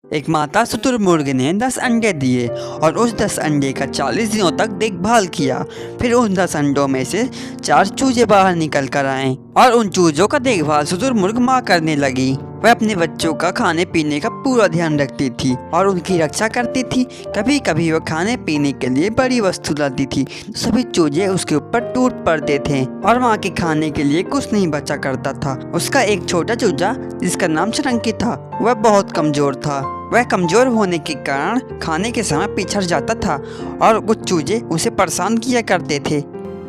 एक माता शुतुरमुर्ग ने 10 अंडे दिए और उस 10 अंडे का 40 दिनों तक देखभाल किया। फिर उन 10 अंडों में से 4 चूजे बाहर निकल कर आए और उन चूजों का देखभाल शुतुरमुर्ग माँ करने लगी। वह अपने बच्चों का खाने पीने का पूरा ध्यान रखती थी और उनकी रक्षा करती थी। कभी कभी वह खाने पीने के लिए बड़ी वस्तु लाती थी। सभी चूजे उसके ऊपर टूट पड़ते थे और माँ के खाने के लिए कुछ नहीं बचा करता था। उसका एक छोटा चूजा जिसका नाम चटंकी था, वह बहुत कमजोर था। वह कमजोर होने के कारण खाने के समय पिछड़ जाता था और कुछ चूजे उसे परेशान किया करते थे।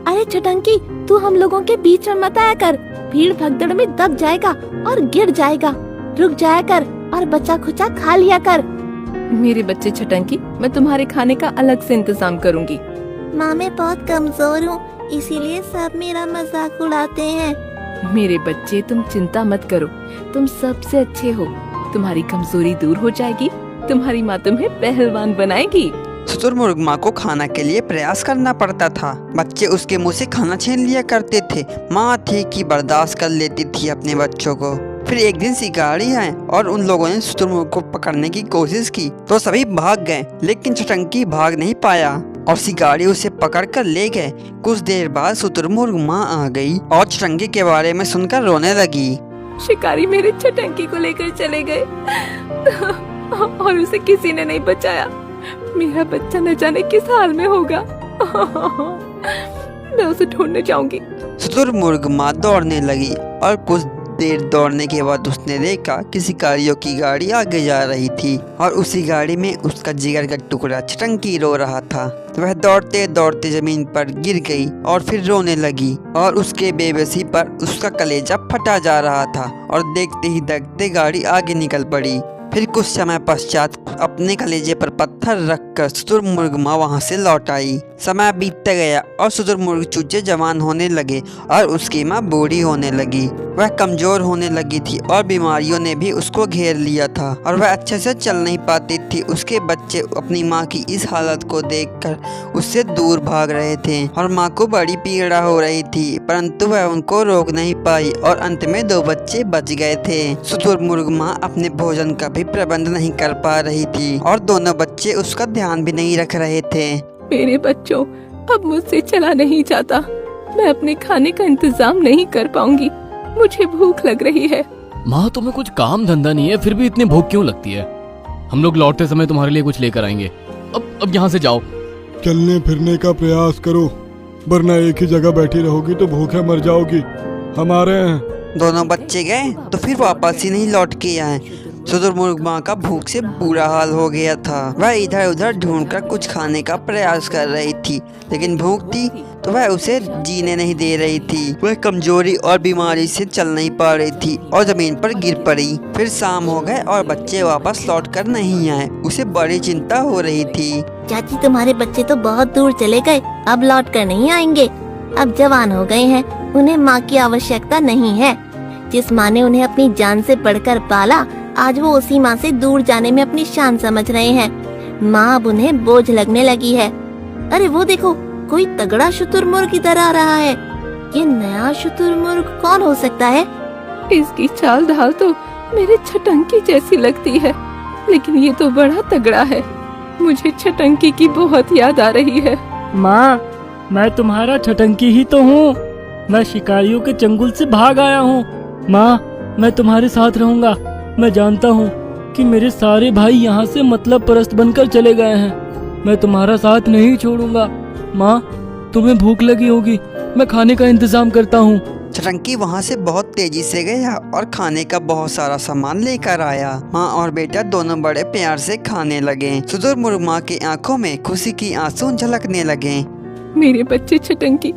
अरे चटंकी, तू हम लोगों के बीच में मत आया कर, भीड़ भगदड़ में दब जाएगा और गिर जाएगा। रुक जाया कर और बच्चा खुचा खा लिया कर। मेरे बच्चे चटंकी, मैं तुम्हारे खाने का अलग से इंतजाम करूंगी। माँ मैं बहुत कमजोर हूँ, इसीलिए सब मेरा मजाक उड़ाते हैं। मेरे बच्चे, तुम चिंता मत करो, तुम सबसे अच्छे हो। तुम्हारी कमजोरी दूर हो जाएगी, तुम्हारी माँ तुम्हें पहलवान बनाएगी। शुतुरमुर्ग माँ को खाना के लिए प्रयास करना पड़ता था। बच्चे उसके मुंह से खाना छीन लिया करते थे। माँ थी कि बर्दाश्त कर लेती थी अपने बच्चों को। फिर एक दिन शिकारी आए और उन लोगों ने शुतुरमुर्ग को पकड़ने की कोशिश की तो सभी भाग गए, लेकिन चटंकी भाग नहीं पाया और शिकारी उसे पकड़ कर ले गए। कुछ देर बाद शुतुरमुर्ग माँ आ गई और चटंकी के बारे में सुनकर रोने लगी। शिकारी मेरे चटंकी को लेकर चले गए और उसे किसी ने नहीं बचाया। मेरा बच्चा न जाने किस हाल में होगा। मैं उसे ढूंढने जाऊंगी। शुतुरमुर्ग माँ दौड़ने लगी और कुछ देर दौड़ने के बाद उसने देखा कि शिकारियों की गाड़ी आगे जा रही थी और उसी गाड़ी में उसका जिगर का टुकड़ा चटंकी रो रहा था। तो वह दौड़ते दौड़ते जमीन पर गिर गई और फिर रोने लगी और उसके बेबसी पर उसका कलेजा फटा जा रहा था और देखते ही देखते गाड़ी आगे निकल पड़ी। फिर कुछ समय पश्चात अपने कलेजे पर पत्थर रखकर शुतुरमुर्ग माँ वहाँ से लौट आई। समय बीतता गया और शुतुरमुर्ग चूजे जवान होने लगे और उसकी माँ बूढ़ी होने लगी। वह कमजोर होने लगी थी और बीमारियों ने भी उसको घेर लिया था और वह अच्छे से चल नहीं पाती थी। उसके बच्चे अपनी माँ की इस हालत को देखकर उससे दूर भाग रहे थे और माँ को बड़ी पीड़ा हो रही थी, परंतु वह उनको रोक नहीं पाई और अंत में 2 बच्चे बच गए थे। शुतुरमुर्ग माँ अपने भोजन का भी प्रबंध नहीं कर पा रही थी और दोनों बच्चे उसका ध्यान भी नहीं रख रहे थे। मेरे बच्चों, अब मुझसे चला नहीं जाता। मैं अपने खाने का इंतजाम नहीं कर पाऊंगी। मुझे भूख लग रही है। माँ, तुम्हें कुछ काम धंधा नहीं है, फिर भी इतनी भूख क्यों लगती है? हम लोग लौटते समय तुम्हारे लिए कुछ लेकर आएंगे। अब यहाँ से जाओ। चलने फिरने का प्रयास करो, वरना एक ही जगह बैठी रहोगी तो भूखे मर जाओगी। हमारे हैं। दोनों बच्चे गए तो फिर वापस ही नहीं लौट के आए। शुतुरमुर्ग माँ का भूख से बुरा हाल हो गया था। वह इधर उधर ढूंढकर कुछ खाने का प्रयास कर रही थी, लेकिन भूख थी तो वह उसे जीने नहीं दे रही थी। वह कमजोरी और बीमारी से चल नहीं पा रही थी और जमीन पर गिर पड़ी। फिर शाम हो गए और बच्चे वापस लौट कर नहीं आए। उसे बड़ी चिंता हो रही थी। चाची, तुम्हारे बच्चे तो बहुत दूर चले गए, अब लौट कर नहीं आएंगे। अब जवान हो गए हैं, उन्हें माँ की आवश्यकता नहीं है। जिस माँ ने उन्हें अपनी जान से बढ़कर पाला, आज वो उसी माँ से दूर जाने में अपनी शान समझ रहे हैं। माँ अब उन्हें बोझ लगने लगी है। अरे वो देखो, कोई तगड़ा शुतुरमुर्ग इधर आ रहा है। ये नया शुतुरमुर्ग कौन हो सकता है? इसकी चाल ढाल तो मेरे चटंकी जैसी लगती है, लेकिन ये तो बड़ा तगड़ा है। मुझे चटंकी की बहुत याद आ रही है। माँ, मैं तुम्हारा चटंकी ही तो हूँ। मैं शिकारियों के चंगुल से भाग आया हूँ। माँ, मैं तुम्हारे साथ रहूंगा। मैं जानता हूँ कि मेरे सारे भाई यहाँ से मतलब परस्त बनकर चले गए हैं। मैं तुम्हारा साथ नहीं छोड़ूंगा। माँ, तुम्हें भूख लगी होगी, मैं खाने का इंतजाम करता हूँ। चटंकी वहाँ से बहुत तेजी से गया और खाने का बहुत सारा सामान लेकर आया। माँ और बेटा दोनों बड़े प्यार से खाने लगे। शुतुरमुर्ग माँ की आंखों में खुशी की आंसू झलकने लगे। मेरे बच्चे चटंकी,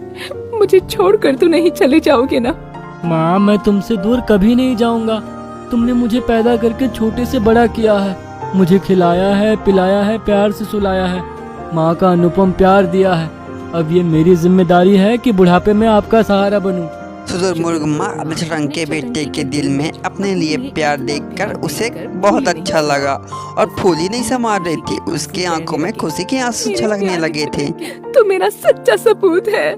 मुझे छोड़कर तो नहीं चले जाओगे ना? माँ, मैं तुमसे दूर कभी नहीं जाऊंगा। तुमने मुझे पैदा करके छोटे से बड़ा किया है, मुझे खिलाया है, पिलाया है, प्यार से सुलाया है, माँ का अनुपम प्यार दिया है। अब ये मेरी जिम्मेदारी है कि बुढ़ापे में आपका सहारा बनूं। शुतुरमुर्ग माँ अपने चटंके के बेटे के दिल में अपने लिए प्यार देखकर उसे बहुत अच्छा लगा और फूली नहीं संभाल रही थी। उसकी आंखों में खुशी के आंसू छलकने लगे थे। तो मेरा सच्चा सपूत है।